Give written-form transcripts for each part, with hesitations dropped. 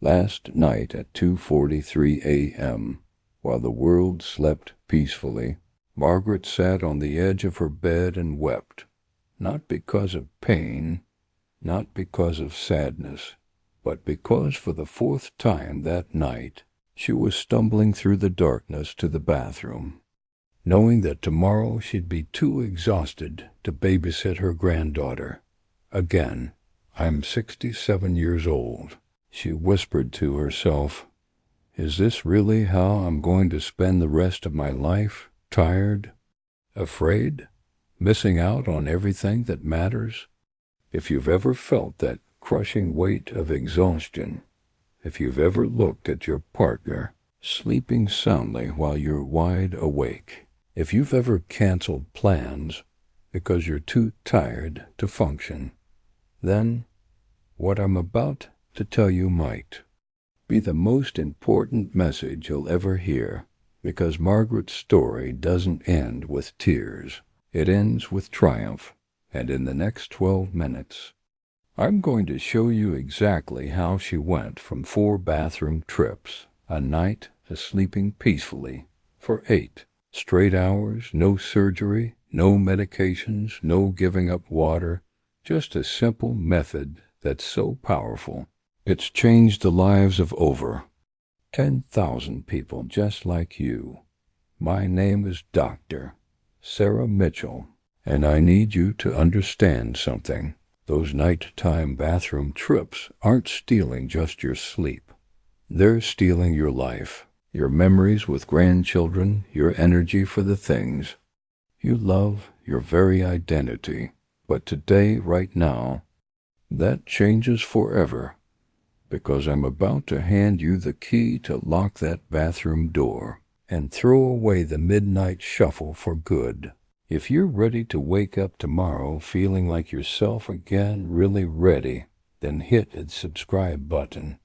Last night at 2:43 a.m., while the world slept peacefully, Margaret sat on the edge of her bed and wept, not because of pain, not because of sadness, but because for the fourth time that night she was stumbling through the darkness to the bathroom, knowing that tomorrow she'd be too exhausted to babysit her granddaughter. Again, "I'm 67 years old," she whispered to herself. "Is this really how I'm going to spend the rest of my life? Tired? Afraid? Missing out on everything that matters?" If you've ever felt that crushing weight of exhaustion, if you've ever looked at your partner sleeping soundly while you're wide awake, if you've ever canceled plans because you're too tired to function, then what I'm about to tell you might be the most important message you'll ever hear, because Margaret's story doesn't end with tears. It ends with triumph, and in the next 12 minutes, I'm going to show you exactly how she went from 4 bathroom trips a night to sleeping peacefully for 8 straight hours, no surgery, no medications, no giving up water, just a simple method that's so powerful. It's changed the lives of over 10,000 people just like you. My name is Dr. Sarah Mitchell, and I need you to understand something. Those nighttime bathroom trips aren't stealing just your sleep. They're stealing your life, your memories with grandchildren, your energy for the things you love, your very identity. But today, right now, that changes forever, because I'm about to hand you the key to lock that bathroom door and throw away the midnight shuffle for good. If you're ready to wake up tomorrow feeling like yourself again, really ready, then hit the subscribe button,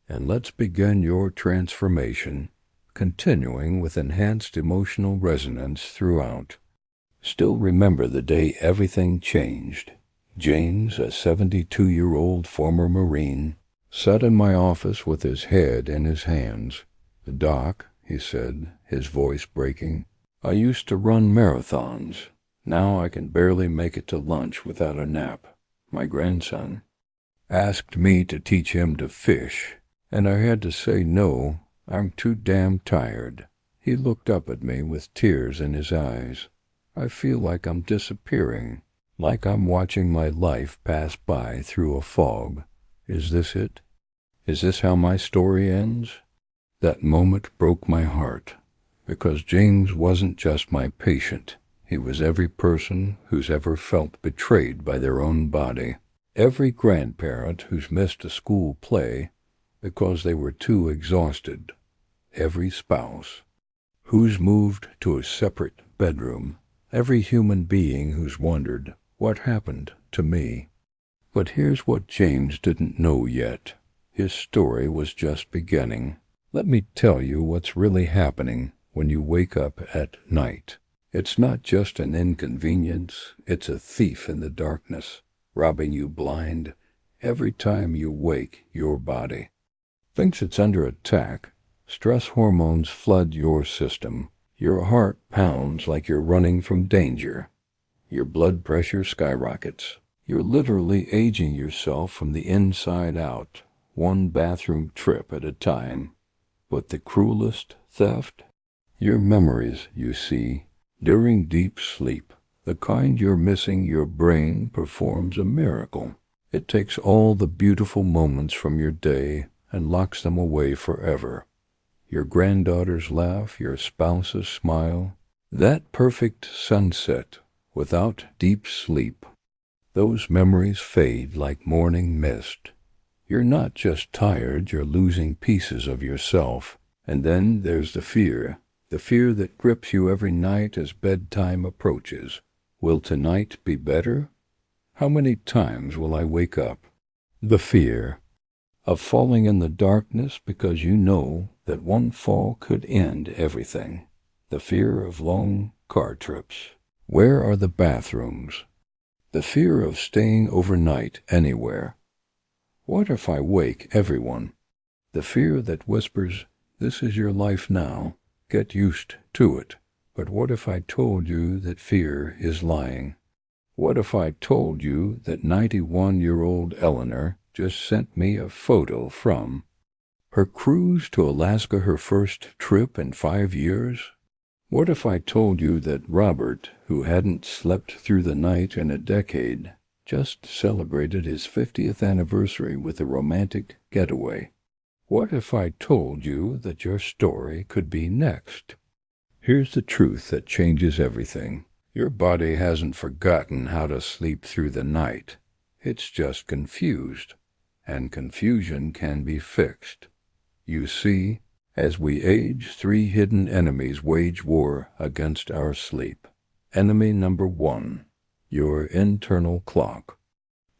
and let's begin your transformation, continuing with enhanced emotional resonance throughout. Still remember the day everything changed. James, a 72-year-old former Marine, sat in my office with his head in his hands. "Doc," he said, his voice breaking, "I used to run marathons. Now I can barely make it to lunch without a nap. My grandson asked me to teach him to fish, and I had to say no, I'm too damn tired." He looked up at me with tears in his eyes. "I feel like I'm disappearing, like I'm watching my life pass by through a fog. Is this it? Is this how my story ends?" That moment broke my heart, because James wasn't just my patient. He was every person who's ever felt betrayed by their own body, every grandparent who's missed a school play because they were too exhausted, every spouse who's moved to a separate bedroom, every human being who's wondered, what happened to me? But here's what James didn't know yet. His story was just beginning. Let me tell you what's really happening when you wake up at night. It's not just an inconvenience, it's a thief in the darkness, robbing you blind every time you wake. Your body thinks it's under attack. Stress hormones flood your system. Your heart pounds like you're running from danger. Your blood pressure skyrockets. You're literally aging yourself from the inside out, one bathroom trip at a time. But the cruelest theft? Your memories, you see, during deep sleep, the kind you're missing. Your brain performs a miracle. It takes all the beautiful moments from your day and locks them away forever. Your granddaughter's laugh, your spouse's smile, that perfect sunset. Without deep sleep, those memories fade like morning mist. You're not just tired, you're losing pieces of yourself. And then there's the fear that grips you every night as bedtime approaches. Will tonight be better? How many times will I wake up? The fear of falling in the darkness because you know that one fall could end everything. The fear of long car trips. Where are the bathrooms? The fear of staying overnight anywhere. What if I wake everyone The fear that whispers, "This is your life now. Get used to it." But what if I told you that fear is lying? What if I told you that 91-year-old Eleanor just sent me a photo from her cruise to Alaska, her first trip in 5 years? What if I told you that Robert, who hadn't slept through the night in a decade, just celebrated his 50th anniversary with a romantic getaway? What if I told you that your story could be next? Here's the truth that changes everything. Your body hasn't forgotten how to sleep through the night. It's just confused, and confusion can be fixed. You see, as we age, 3 hidden enemies wage war against our sleep. Enemy number 1, your internal clock,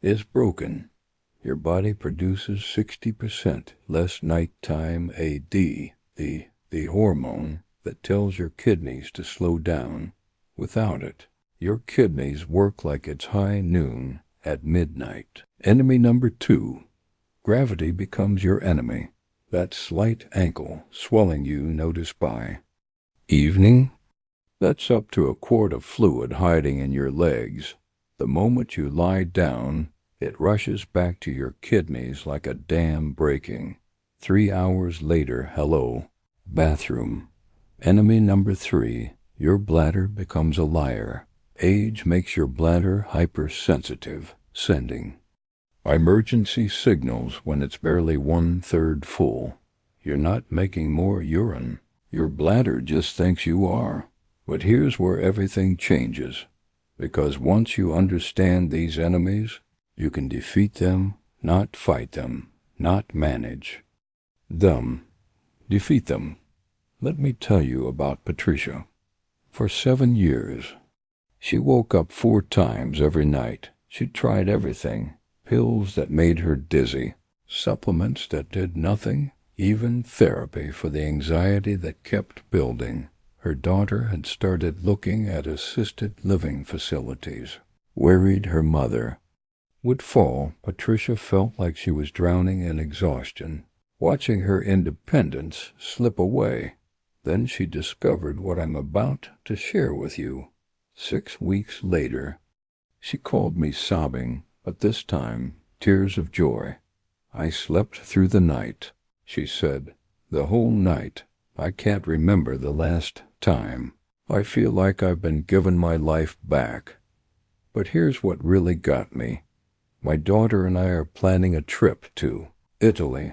is broken. Your body produces 60% less nighttime AD, the hormone that tells your kidneys to slow down. Without it, your kidneys work like it's high noon at midnight. Enemy number 2, gravity becomes your enemy. That slight ankle swelling you notice by evening, that's up to a quart of fluid hiding in your legs. The moment you lie down, it rushes back to your kidneys like a dam breaking. 3 hours later, hello, bathroom. Enemy number 3, your bladder becomes a liar. Age makes your bladder hypersensitive, sending emergency signals when it's barely 1/3 full. You're not making more urine. Your bladder just thinks you are. But here's where everything changes. Because once you understand these enemies, you can defeat them, not fight them, not manage them. Defeat them. Let me tell you about Patricia. For 7 years, she woke up 4 times every night. She tried everything. Pills that made her dizzy, supplements that did nothing, even therapy for the anxiety that kept building. Her daughter had started looking at assisted living facilities. Worried her mother would fall, Patricia felt like she was drowning in exhaustion, watching her independence slip away. Then she discovered what I'm about to share with you. 6 weeks later, she called me sobbing, but this time, tears of joy. "I slept through the night," she said. "The whole night. I can't remember the last time. I feel like I've been given my life back." But here's what really got me. My daughter and I are planning a trip to Italy.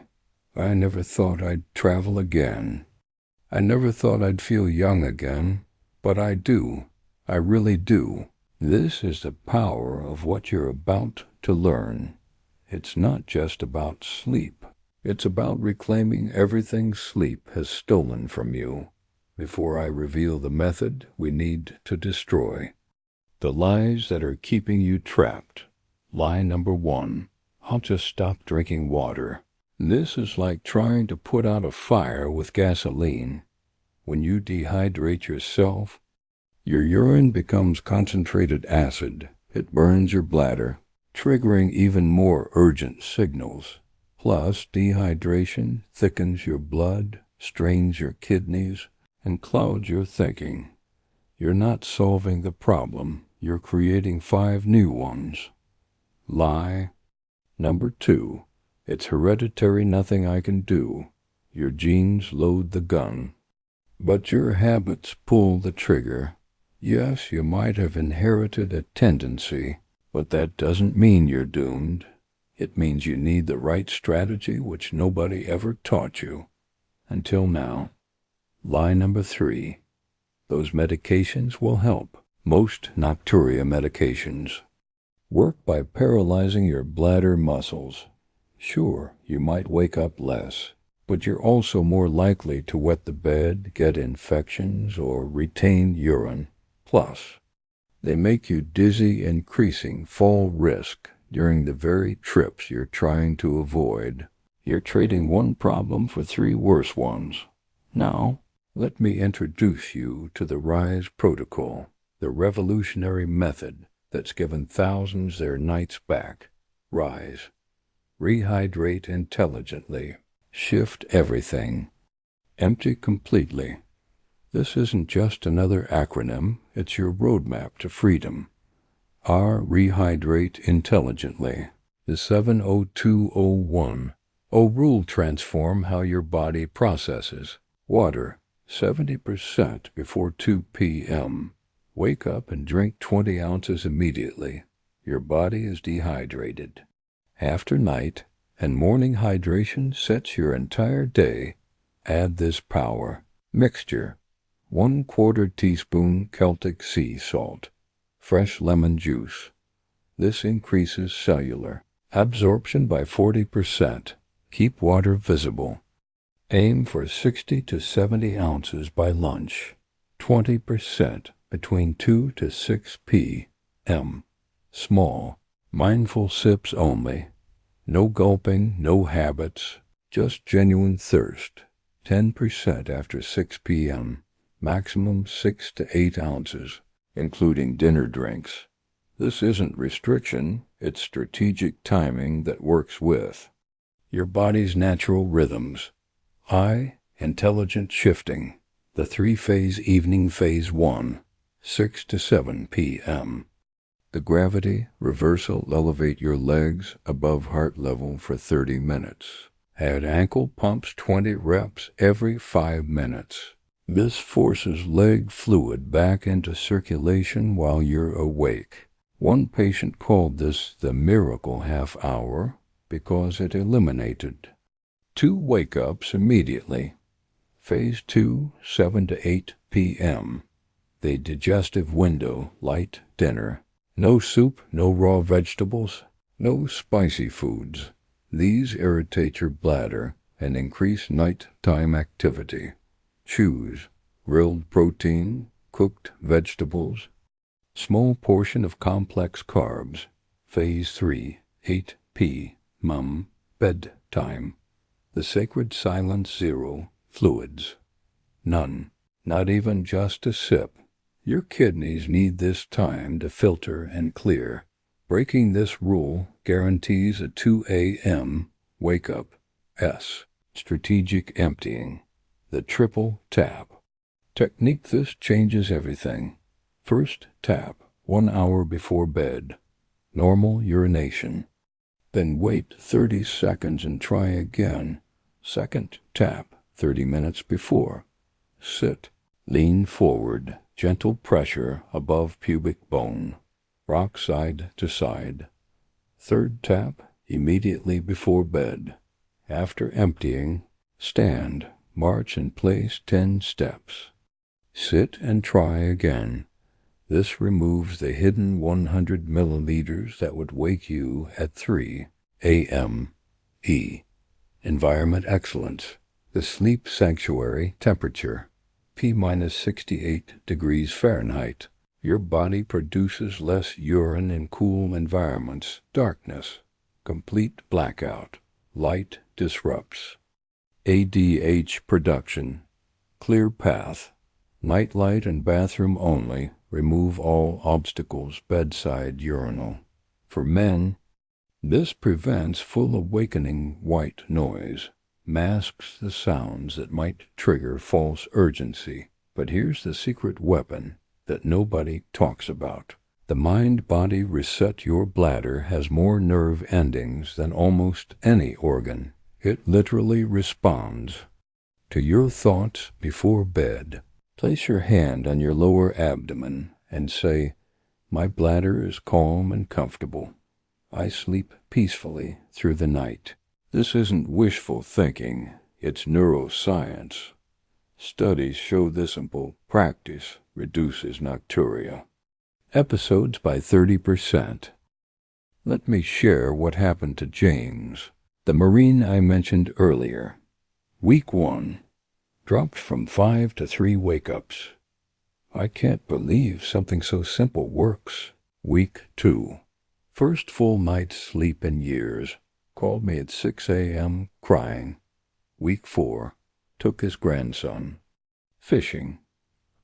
I never thought I'd travel again. I never thought I'd feel young again, but I do. I really do. This is the power of what you're about to learn. It's not just about sleep. It's about reclaiming everything sleep has stolen from you. Before I reveal the method we need to destroy the lies that are keeping you trapped. Lie number 1, I'll just stop drinking water. This is like trying to put out a fire with gasoline. When you dehydrate yourself, your urine becomes concentrated acid. It burns your bladder, triggering even more urgent signals. Plus, dehydration thickens your blood, strains your kidneys, and clouds your thinking. You're not solving the problem. You're creating 5 new ones. Lie number 2. It's hereditary, nothing I can do. Your genes load the gun, but your habits pull the trigger. Yes, you might have inherited a tendency, but that doesn't mean you're doomed. It means you need the right strategy which nobody ever taught you. Until now. Lie number 3. Those medications will help. Most nocturia medications work by paralyzing your bladder muscles. Sure, you might wake up less, but you're also more likely to wet the bed, get infections, or retain urine. Plus, they make you dizzy, increasing fall risk during the very trips you're trying to avoid. You're trading one problem for 3 worse ones. Now, let me introduce you to the RISE protocol, the revolutionary method that's given thousands their nights back. RISE. Rehydrate intelligently. Shift everything. Empty completely. This isn't just another acronym, it's your roadmap to freedom. R. Rehydrate intelligently. The 70201. O rule transform how your body processes. Water, 70% before 2 p.m. Wake up and drink 20 ounces immediately. Your body is dehydrated. After night and morning hydration sets your entire day. Add this power. Mixture. 1/4 teaspoon Celtic sea salt. Fresh lemon juice. This increases cellular absorption by 40%. Keep water visible. Aim for 60 to 70 ounces by lunch. 20% between 2 to 6 p.m. Small, mindful sips only. No gulping, no habits, just genuine thirst. 10% after 6 p.m. Maximum 6 to 8 ounces, including dinner drinks. This isn't restriction, it's strategic timing that works with your body's natural rhythms. I. Intelligent shifting. The 3-phase evening phase 1, 6 to 7 p.m. The gravity reversal elevate your legs above heart level for 30 minutes. Add ankle pumps 20 reps every 5 minutes. This forces leg fluid back into circulation while you're awake. One patient called this the miracle half hour because it eliminated 2 wake-ups immediately. Phase 2, 7 to 8 p.m. The digestive window, light dinner. No soup, no raw vegetables, no spicy foods. These irritate your bladder and increase nighttime activity. Choose grilled protein, cooked vegetables, small portion of complex carbs. Phase 3, 8 p.m. bedtime. The sacred silence 0, fluids. None, not even just a sip. Your kidneys need this time to filter and clear. Breaking this rule guarantees a 2 a.m. wake-up. S. Strategic emptying. The triple tap. Technique. This changes everything. First tap, 1 hour before bed. Normal urination. Then wait 30 seconds and try again. Second tap, 30 minutes before. Sit. Lean forward. Gentle pressure above pubic bone. Rock side to side. Third tap, immediately before bed. After emptying, stand, march in place 10 steps. Sit and try again. This removes the hidden 100 milliliters that would wake you at 3 a.m. E. Environment excellence. The sleep sanctuary temperature. P-68 degrees Fahrenheit. Your body produces less urine in cool environments. Darkness. Complete blackout. Light disrupts. ADH production. Clear path. Nightlight and bathroom only. Remove all obstacles. Bedside urinal. For men, this prevents full awakening white noise. Masks the sounds that might trigger false urgency. But here's the secret weapon that nobody talks about. The mind-body reset. Your bladder has more nerve endings than almost any organ. It literally responds to your thoughts before bed. Place your hand on your lower abdomen and say, "My bladder is calm and comfortable. I sleep peacefully through the night." This isn't wishful thinking, it's neuroscience. Studies show this simple practice reduces nocturia. Episodes by 30%. Let me share what happened to James, the Marine I mentioned earlier. Week 1. Dropped from 5 to 3 wake-ups. I can't believe something so simple works. Week 2. First full night's sleep in years. Called me at 6 a.m. crying. Week 4. Took his grandson. Fishing.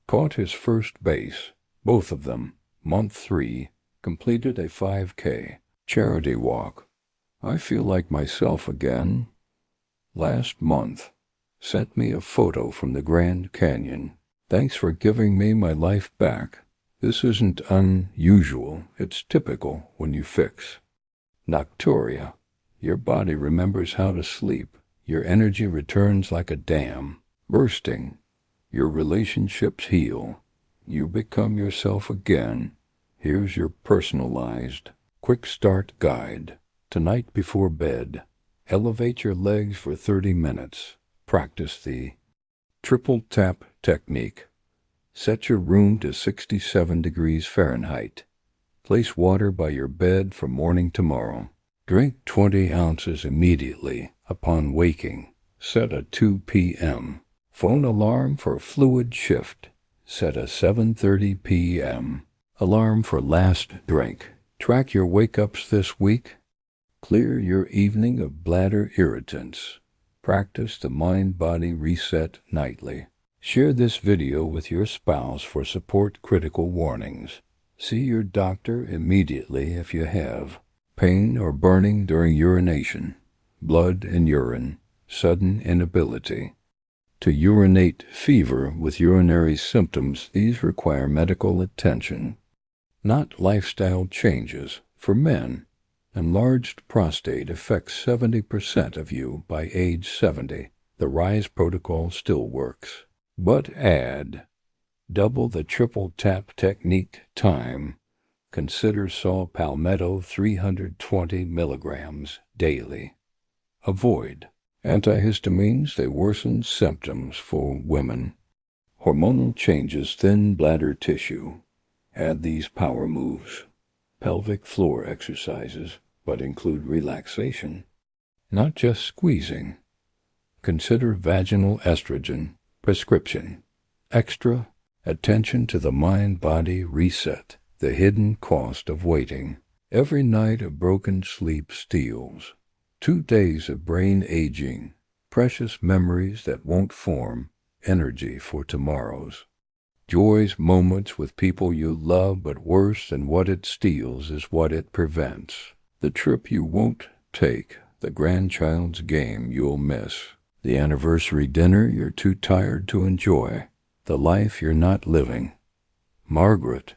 Caught his first bass. Both of them. Month 3. Completed a 5K. Charity walk. I feel like myself again. last month, sent me a photo from the Grand Canyon. Thanks for giving me my life back. This isn't unusual, it's typical when you fix. Nocturia. Your body remembers how to sleep. Your energy returns like a dam, bursting. Your relationships heal. You become yourself again. Here's your personalized, quick start guide. Tonight before bed, elevate your legs for 30 minutes. Practice the triple tap technique. Set your room to 67 degrees Fahrenheit. Place water by your bed from morning to morrow. Drink 20 ounces immediately upon waking. Set a 2 p.m. Phone alarm for fluid shift. Set a 7:30 p.m. alarm for last drink. Track your wake-ups this week. Clear your evening of bladder irritants. Practice the mind-body reset nightly. Share this video with your spouse for support critical warnings. See your doctor immediately if you have pain or burning during urination, blood in urine, sudden inability to urinate, fever with urinary symptoms. These require medical attention, not lifestyle changes. For men, enlarged prostate affects 70% of you by age 70. The RISE protocol still works. But add double the triple tap technique time. Consider saw palmetto 320 milligrams daily. Avoid antihistamines, they worsen symptoms for women. Hormonal changes thin bladder tissue. Add these power moves. Pelvic floor exercises, but include relaxation, not just squeezing. Consider vaginal estrogen prescription. Extra attention to the mind-body reset, the hidden cost of waiting. Every night of broken sleep steals 2 days of brain aging, precious memories that won't form, energy for tomorrow's. Joy's moments with people you love, but worse than what it steals is what it prevents. The trip you won't take, the grandchild's game you'll miss, the anniversary dinner you're too tired to enjoy, the life you're not living. Margaret,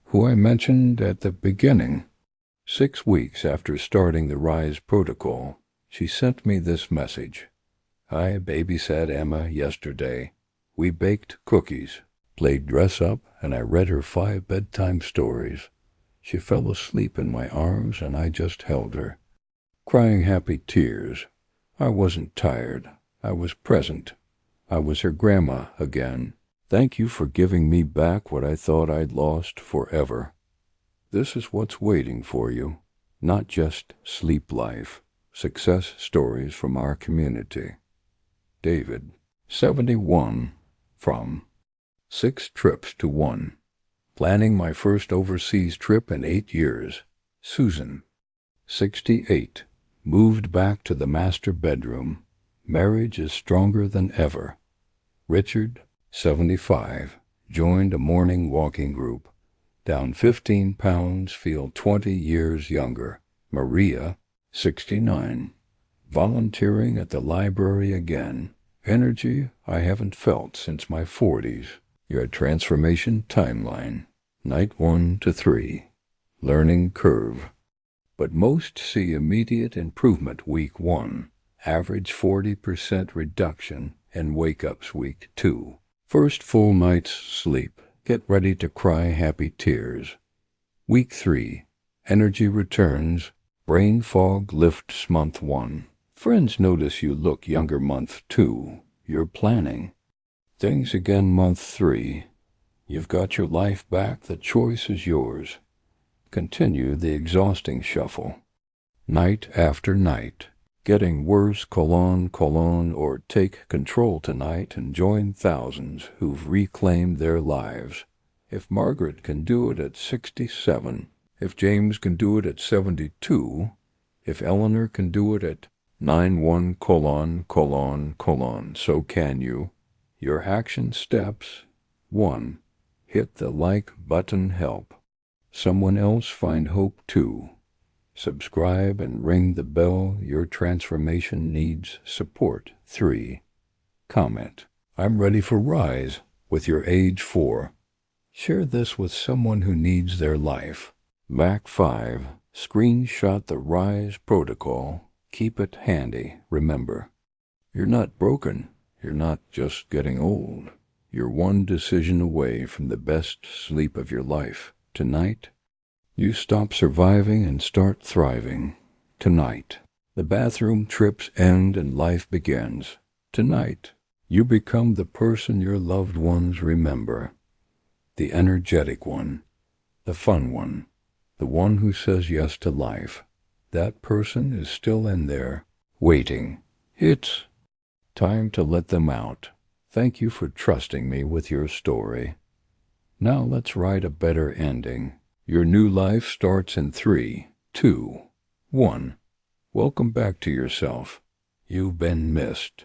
who I mentioned at the beginning, 6 weeks after starting the RISE protocol, she sent me this message. I babysat Emma yesterday. We baked cookies, played dress-up, and I read her 5 bedtime stories. She fell asleep in my arms, and I just held her, crying happy tears. I wasn't tired. I was present. I was her grandma again. Thank you for giving me back what I thought I'd lost forever. This is what's waiting for you, not just sleep life, success stories from our community. David, 71, from 6 trips to 1. Planning my first overseas trip in 8 years. Susan, 68, moved back to the master bedroom. Marriage is stronger than ever. Richard, 75, joined a morning walking group. Down 15 pounds, feel 20 years younger. Maria, 69, volunteering at the library again. Energy I haven't felt since my 40s. Your transformation timeline. Night 1 to 3. Learning curve. But most see immediate improvement week 1. Average 40% reduction in wake-ups week 2. First full night's sleep. Get ready to cry happy tears. Week 3. Energy returns. Brain fog lifts month 1. Friends notice you look younger month 2. You're planning. Things again month 3. You've got your life back. The choice is yours. Continue the exhausting shuffle. Night after night. Getting worse, or take control tonight and join thousands who've reclaimed their lives. If Margaret can do it at 67, if James can do it at 72, if Eleanor can do it at 91, so can you. Your action steps. 1. Hit the like button. Help someone else find hope too. Subscribe and ring the bell. Your transformation needs support. 3. Comment. I'm ready for Rise with your age 4. Share this with someone who needs their life. Back 5. Screenshot the Rise protocol. Keep it handy. Remember, you're not broken. You're not just getting old. You're one decision away from the best sleep of your life. Tonight, you stop surviving and start thriving. Tonight, the bathroom trips end and life begins. Tonight, you become the person your loved ones remember. The energetic one, the fun one, the one who says yes to life. That person is still in there, waiting. It's time to let them out. Thank you for trusting me with your story. Now let's write a better ending. Your new life starts in 3, 2, 1. Welcome back to yourself. You've been missed.